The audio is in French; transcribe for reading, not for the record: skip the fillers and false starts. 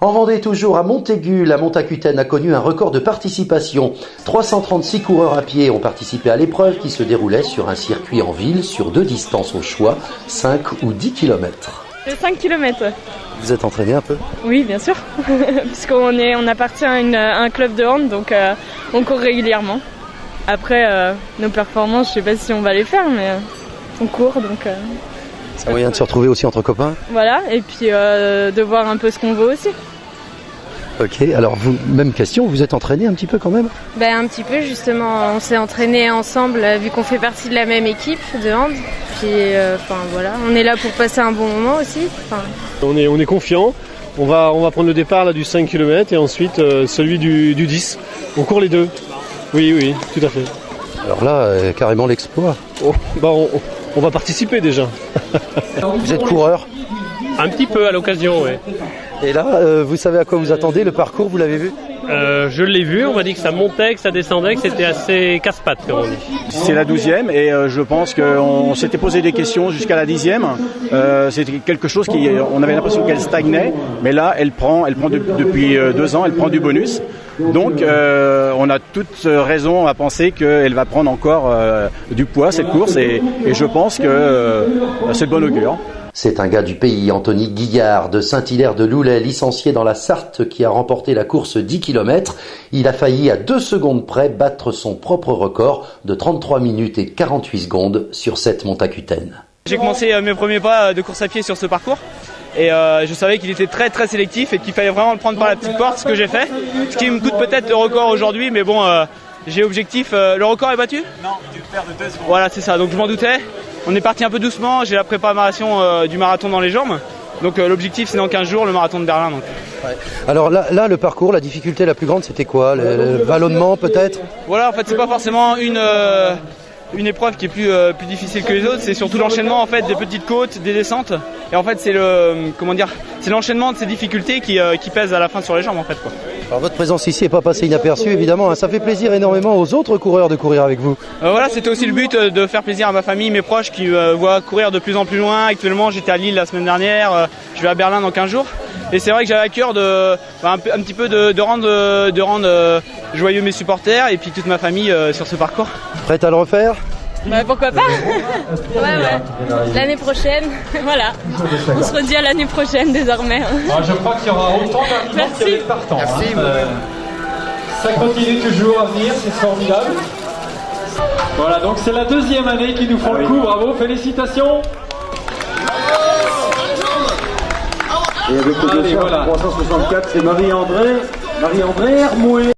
En Vendée, toujours à Montaigu, la Montacutaine a connu un record de participation. 336 coureurs à pied ont participé à l'épreuve qui se déroulait sur un circuit en ville sur 2 distances au choix, 5 ou 10 km. 5 km. Vous êtes entraîné un peu? Oui, bien sûr, puisqu'on appartient à un club de hand, donc on court régulièrement. Après, nos performances, je sais pas si on va les faire, mais on court, donc... C'est un moyen de se retrouver aussi entre copains? Voilà, et puis de voir un peu ce qu'on vaut aussi. Ok, alors vous, même question, vous êtes entraîné un petit peu quand même? Un petit peu justement, on s'est entraîné ensemble vu qu'on fait partie de la même équipe de hand. Puis voilà, on est là pour passer un bon moment aussi. On est confiant, on va prendre le départ là, du 5 km et ensuite celui du 10. On court les deux. Oui, tout à fait. Alors là, carrément l'exploit. On va participer déjà. Vous êtes coureur? Un petit peu à l'occasion, oui. Et là, vous savez à quoi vous attendez? Le parcours, vous l'avez vu? Je l'ai vu, on m'a dit que ça montait, que ça descendait, que c'était assez casse-pattes, comme on dit. C'est la 12e et je pense qu'on s'était posé des questions jusqu'à la 10e. C'était quelque chose on avait l'impression qu'elle stagnait, mais là, elle prend depuis 2 ans, elle prend du bonus. Donc on a toute raison à penser qu'elle va prendre encore du poids cette course et je pense que c'est de bon augure. C'est un gars du pays, Anthony Guillard, de Saint-Hilaire-de-Loulay, licencié dans la Sarthe, qui a remporté la course 10 km. Il a failli à 2 secondes près battre son propre record de 33 minutes et 48 secondes sur cette Montacutaine. J'ai commencé mes premiers pas de course à pied sur ce parcours. Et je savais qu'il était très très sélectif et qu'il fallait vraiment le prendre par la petite porte, ce que j'ai fait. Ce qui me coûte peut-être le record aujourd'hui, mais bon, j'ai objectif. Le record est battu ? Non, tu perds de 2 secondes. Voilà, c'est ça, donc je m'en doutais. On est parti un peu doucement, j'ai la préparation du marathon dans les jambes. Donc l'objectif c'est dans 15 jours le marathon de Berlin. Donc. Ouais. Alors là, le parcours, la difficulté la plus grande c'était quoi? Le vallonnement peut-être? Voilà, en fait c'est pas forcément une épreuve qui est plus difficile que les autres, c'est surtout l'enchaînement en fait des petites côtes, des descentes. Et en fait c'est l'enchaînement de ces difficultés qui pèsent à la fin sur les jambes en fait quoi. Alors votre présence ici n'est pas passée inaperçue évidemment, hein. Ça fait plaisir énormément aux autres coureurs de courir avec vous. Voilà, c'était aussi le but de faire plaisir à ma famille, mes proches qui voient courir de plus en plus loin. Actuellement j'étais à Lille la semaine dernière, je vais à Berlin dans 15 jours. Et c'est vrai que j'avais à cœur un petit peu de rendre joyeux mes supporters et puis toute ma famille sur ce parcours. Prête à le refaire? Pourquoi pas? Ouais. L'année prochaine, voilà. On se redit à l'année prochaine désormais. Je crois qu'il y aura autant d'arrivants qu'il y avait de partants. Merci. Ça continue toujours à venir, c'est formidable. Voilà, donc c'est la 2e année qu'ils nous font le coup. Bravo, félicitations. Et avec le 364, c'est Marie-André Hermouet.